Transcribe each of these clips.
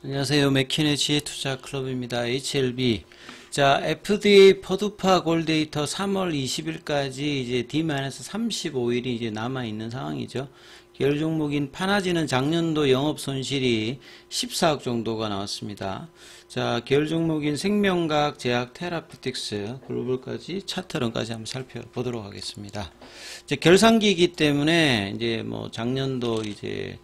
안녕하세요. 맥키네치 투자클럽입니다. HLB. 자, FDA 퍼두파 골데이터 3월 20일까지 이제 D-35일이 이제 남아있는 상황이죠. 계열 종목인 파나지는 작년도 영업 손실이 14억 정도가 나왔습니다. 자, 계열 종목인 생명과학, 제약, 테라피틱스, 글로벌까지 차트론까지 한번 살펴보도록 하겠습니다. 이제 결산기이기 때문에 이제 뭐 작년도 이제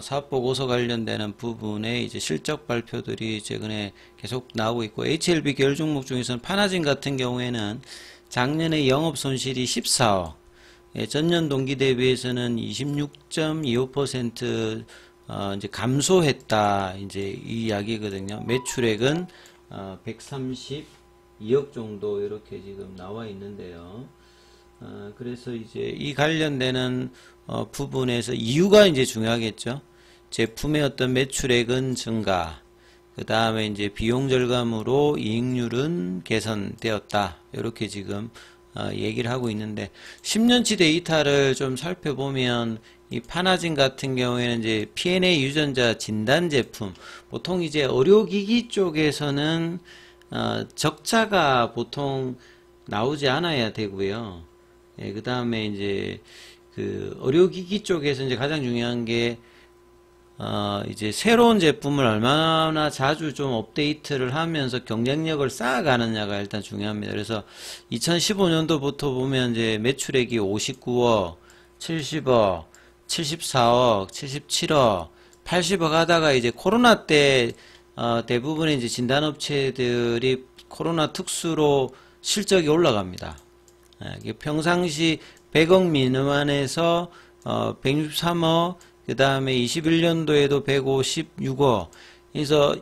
사업보고서 관련되는 부분에 이제 실적 발표들이 최근에 계속 나오고 있고, HLB 계열 종목 중에서는 파나진 같은 경우에는 작년에 영업 손실이 14억, 전년 동기 대비해서는 26.25% 이제 감소했다, 이제 이 이야기거든요. 매출액은 132억 정도 이렇게 지금 나와 있는데요. 그래서 이제 이 관련되는 부분에서 이유가 이제 중요하겠죠. 제품의 어떤 매출액은 증가, 그 다음에 이제 비용 절감으로 이익률은 개선되었다, 이렇게 지금 얘기를 하고 있는데, 10년치 데이터를 좀 살펴보면 이 파나진 같은 경우에는 이제 P&A 유전자 진단 제품, 보통 이제 의료기기 쪽에서는 적자가 보통 나오지 않아야 되고요. 예, 그 다음에 이제 그 의료기기 쪽에서 이제 가장 중요한 게 이제 새로운 제품을 얼마나 자주 좀 업데이트를 하면서 경쟁력을 쌓아가느냐가 일단 중요합니다. 그래서 2015년도부터 보면 이제 매출액이 59억, 70억, 74억, 77억, 80억 하다가 이제 코로나 때 대부분의 이제 진단업체들이 코로나 특수로 실적이 올라갑니다. 평상시 100억 미만에서 163억, 그 다음에 21년도에도 156억. 그래서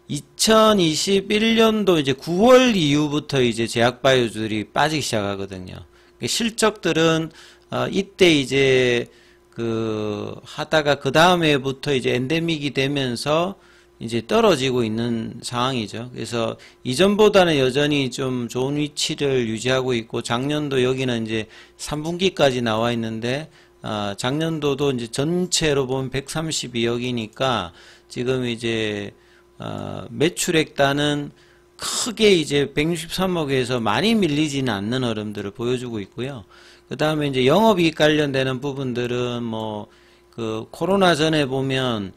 2021년도 이제 9월 이후부터 이제 제약바이오들이 빠지기 시작하거든요. 실적들은 이때 이제 하다가 그 다음 해부터 이제 엔데믹이 되면서 이제 떨어지고 있는 상황이죠. 그래서 이전보다는 여전히 좀 좋은 위치를 유지하고 있고, 작년도 여기는 이제 3분기까지 나와 있는데, 작년도도 이제 전체로 보면 132억이니까 지금 이제 매출액단은 크게 이제 163억에서 많이 밀리지는 않는 흐름들을 보여주고 있고요. 그 다음에 이제 영업이익 관련되는 부분들은 뭐 그 코로나 전에 보면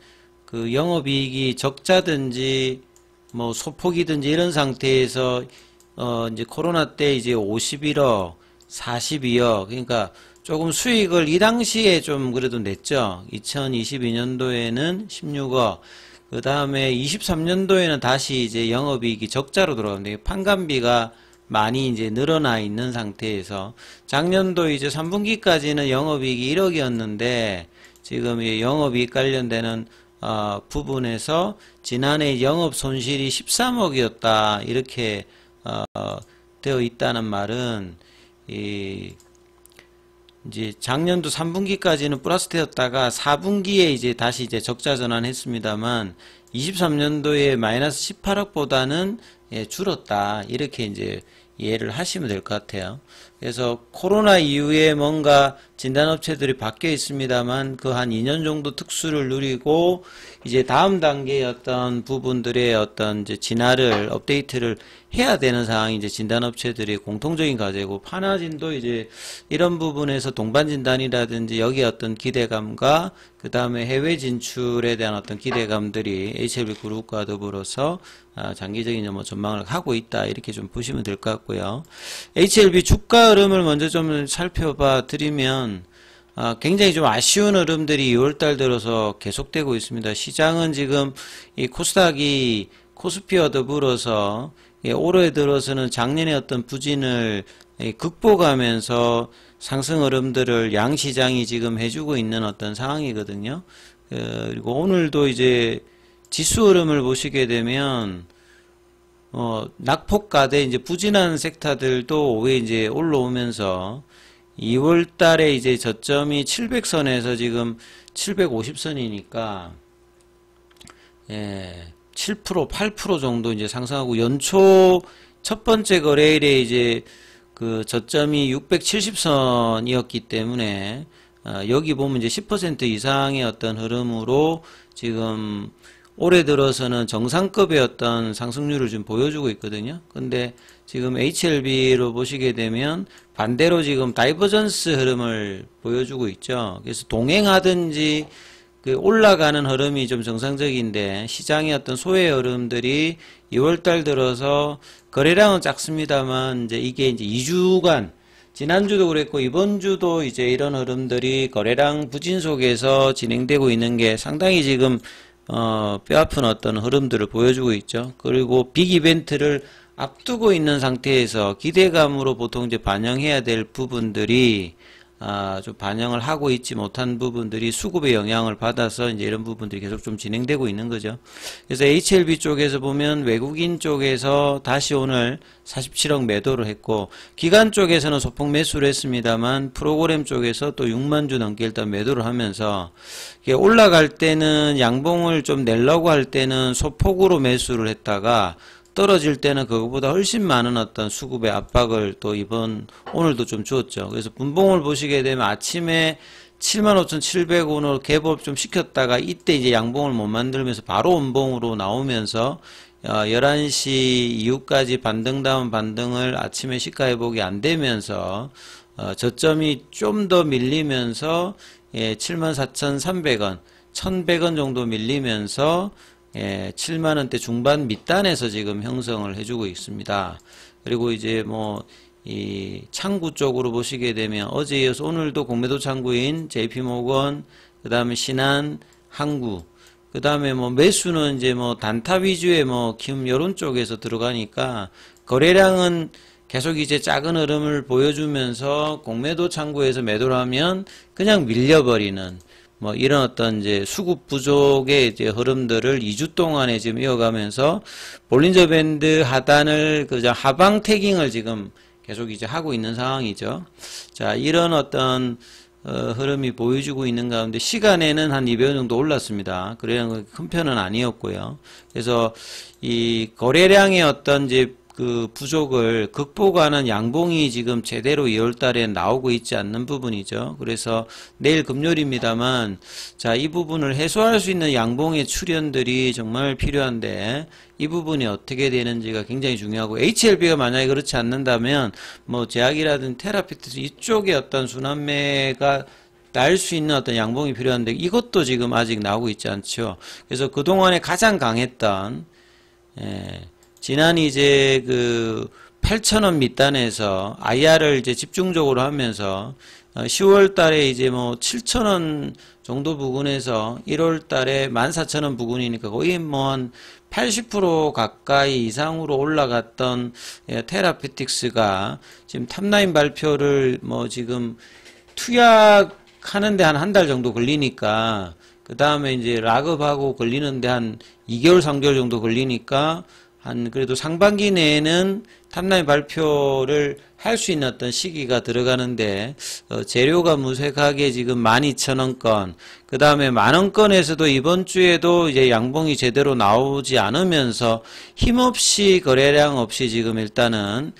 그 영업이익이 적자든지 뭐 소폭이든지 이런 상태에서 이제 코로나 때 이제 51억, 42억, 그러니까 조금 수익을 이 당시에 좀 그래도 냈죠. 2022년도에는 16억, 그 다음에 23년도에는 다시 이제 영업이익이 적자로 들어가는데, 판관비가 많이 이제 늘어나 있는 상태에서 작년도 이제 3분기까지는 영업이익이 1억이었는데 지금 이 영업이익 관련되는 부분에서 지난해 영업 손실이 13억이었다, 이렇게 되어 있다는 말은 이제 작년도 3분기까지는 플러스 되었다가 4분기에 이제 다시 이제 적자 전환했습니다만 23년도에 마이너스 18억보다는 줄었다, 이렇게 이제 이해를 하시면 될 것 같아요. 그래서 코로나 이후에 뭔가 진단업체들이 바뀌어 있습니다만 그 한 2년 정도 특수를 누리고 이제 다음 단계의 어떤 부분들의 어떤 이제 진화를 업데이트를 해야 되는 상황이 이제 진단업체들이 공통적인 과제고, 파나진도 이제 이런 부분에서 동반 진단이라든지 여기에 어떤 기대감과 그 다음에 해외 진출에 대한 어떤 기대감들이 HLB 그룹과 더불어서 장기적인 뭐 전망을 하고 있다, 이렇게 좀 보시면 될 것 같고요. HLB 주가 흐름을 먼저 좀 살펴봐 드리면 굉장히 좀 아쉬운 흐름들이 2월달 들어서 계속되고 있습니다. 시장은 지금 이 코스닥이 코스피와 더불어서 올해 들어서는 작년의 어떤 부진을 극복하면서 상승 흐름들을 양시장이 지금 해주고 있는 어떤 상황이거든요. 그리고 오늘도 이제 지수 흐름을 보시게 되면 낙폭가대 이제 부진한 섹터들도 오후에 이제 올라오면서 2월 달에 이제 저점이 700선에서 지금 750선이니까 7%, 8% 정도 이제 상승하고, 연초 첫 번째 거래일에 이제 그 저점이 670선이었기 때문에 여기 보면 이제 10% 이상의 어떤 흐름으로 지금 올해 들어서는 정상급의 어떤 상승률을 좀 보여주고 있거든요. 근데 지금 HLB로 보시게 되면 반대로 지금 다이버전스 흐름을 보여주고 있죠. 그래서 동행하든지 그 올라가는 흐름이 좀 정상적인데 시장의 어떤 소외 흐름들이 2월달 들어서 거래량은 작습니다만 이제 이게 이제 2주간 지난주도 그랬고 이번 주도 이제 이런 흐름들이 거래량 부진 속에서 진행되고 있는 게 상당히 지금 뼈아픈 어떤 흐름들을 보여주고 있죠. 그리고 빅 이벤트를 앞두고 있는 상태에서 기대감으로 보통 이제 반영해야 될 부분들이 좀 반영을 하고 있지 못한 부분들이 수급의 영향을 받아서 이제 이런 부분들이 계속 좀 진행되고 있는 거죠. 그래서 HLB 쪽에서 보면 외국인 쪽에서 다시 오늘 47억 매도를 했고 기관 쪽에서는 소폭 매수를 했습니다만 프로그램 쪽에서 또 6만 주 넘게 일단 매도를 하면서 올라갈 때는 양봉을 좀 내려고 할 때는 소폭으로 매수를 했다가 떨어질 때는 그거보다 훨씬 많은 어떤 수급의 압박을 또 오늘도 좀 주었죠. 그래서 분봉을 보시게 되면 아침에 75,700원으로 갭업 좀 시켰다가 이때 이제 양봉을 못 만들면서 바로 원봉으로 나오면서 11시 이후까지 반등다운 반등을 아침에 시가 회복이 안 되면서 저점이 좀 더 밀리면서 74,300원, 1,100원 정도 밀리면서 7만원대 중반 밑단에서 지금 형성을 해주고 있습니다. 그리고 이제 이 창구 쪽으로 보시게 되면 어제 이어서 오늘도 공매도 창구인 JP모건, 그 다음에 신한, 항구, 그 다음에 매수는 이제 단타 위주의 김 요런 쪽에서 들어가니까 거래량은 계속 이제 작은 흐름을 보여주면서 공매도 창구에서 매도를 하면 그냥 밀려버리는 이런 어떤 이제 수급 부족의 이제 흐름들을 2주 동안에 지금 이어가면서 볼린저 밴드 하단을 그저 하방 태깅을 지금 계속 이제 하고 있는 상황이죠. 자, 이런 어떤 흐름이 보여주고 있는 가운데 시간에는 한 200원 정도 올랐습니다. 그래야 큰 편은 아니었고요. 그래서 이 거래량의 어떤 이제 그 부족을 극복하는 양봉이 지금 제대로 2월달에 나오고 있지 않는 부분이죠. 그래서 내일 금요일입니다만 자, 이 부분을 해소할 수 있는 양봉의 출현들이 정말 필요한데 이 부분이 어떻게 되는지가 굉장히 중요하고 HLB가 만약에 그렇지 않는다면 제약이라든지 테라피트스 이쪽에 어떤 순환매가 날 수 있는 어떤 양봉이 필요한데 이것도 지금 아직 나오고 있지 않죠. 그래서 그동안에 가장 강했던 지난 이제 그 8,000원 밑단에서 IR을 이제 집중적으로 하면서 10월 달에 이제 7,000원 정도 부근에서 1월 달에 14,000원 부근이니까 거의 한 80% 가까이 이상으로 올라갔던 테라피틱스가 지금 탑라인 발표를 지금 투약하는데 한 달 정도 걸리니까 그 다음에 이제 락업하고 걸리는데 한 2개월 3개월 정도 걸리니까 그래도 상반기 내에는 탑라인 발표를 할 수 있는 어떤 시기가 들어가는데 재료가 무색하게 지금 12,000원권 그 다음에 만원권에서도 이번 주에도 이제 양봉이 제대로 나오지 않으면서 힘없이 거래량 없이 지금 일단은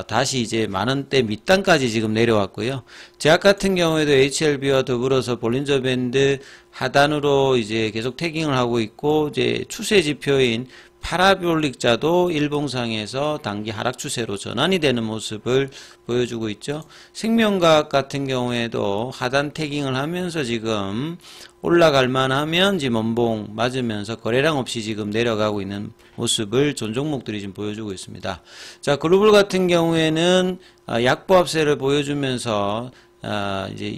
다시 이제 만원대 밑단까지 지금 내려왔고요. 제약 같은 경우에도 HLB와 더불어서 볼린저 밴드 하단으로 이제 계속 태깅을 하고 있고 이제 추세 지표인 파라볼릭자도 일봉상에서 단기 하락 추세로 전환이 되는 모습을 보여주고 있죠. 생명과학 같은 경우에도 하단 태깅을 하면서 지금 올라갈 만하면 지금 원봉 맞으면서 거래량 없이 지금 내려가고 있는 모습을 전 종목들이 지금 보여주고 있습니다. 자, 글로벌 같은 경우에는 약보합세를 보여주면서 이제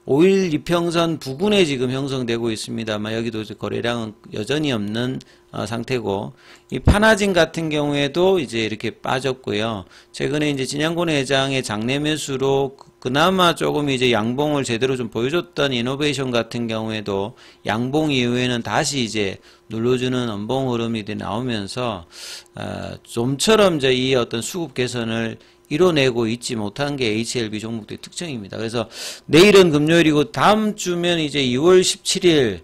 5일 이평선 부근에 지금 형성되고 있습니다만 여기도 이제 거래량은 여전히 없는 상태고 이 파나진 같은 경우에도 이제 이렇게 빠졌고요. 최근에 이제 진양곤 회장의 장내 매수로 그나마 조금 이제 양봉을 제대로 좀 보여줬던 이노베이션 같은 경우에도 양봉 이후에는 다시 이제 눌러주는 원봉 흐름이 나오면서 좀처럼 이제 이 어떤 수급 개선을 이뤄내고 있지 못한 게 HLB 종목들의 특징입니다. 그래서 내일은 금요일이고 다음 주면 이제 2월 17일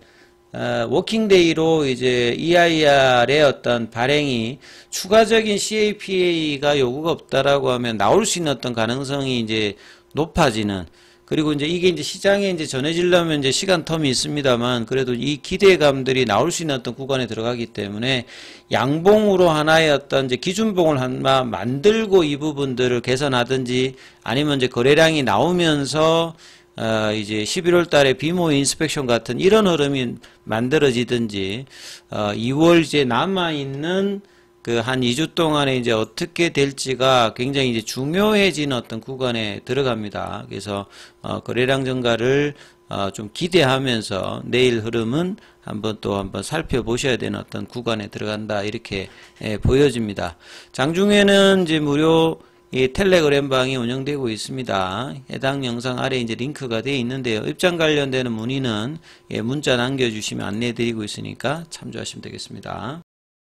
워킹데이로 이제 EIR의 어떤 발행이 추가적인 CAPA가 요구가 없다라고 하면 나올 수 있는 어떤 가능성이 이제 높아지는 그리고 이제 이게 이제 시장에 이제 전해지려면 이제 시간 텀이 있습니다만, 그래도 이 기대감들이 나올 수 있는 어떤 구간에 들어가기 때문에 양봉으로 하나의 어떤 이제 기준봉을 하나 만들고 이 부분들을 개선하든지, 아니면 이제 거래량이 나오면서 이제 11월 달에 비모 인스펙션 같은 이런 흐름이 만들어지든지, 2월 이제 남아있는 그 한 2주 동안에 이제 어떻게 될지가 굉장히 이제 중요해지는 어떤 구간에 들어갑니다. 그래서, 거래량 증가를, 좀 기대하면서 내일 흐름은 한번 살펴보셔야 되는 어떤 구간에 들어간다. 이렇게, 보여집니다. 장중에는 이제 무료 이 텔레그램 방이 운영되고 있습니다. 해당 영상 아래 이제 링크가 되어 있는데요. 입장 관련되는 문의는 문자 남겨주시면 안내해 드리고 있으니까 참조하시면 되겠습니다.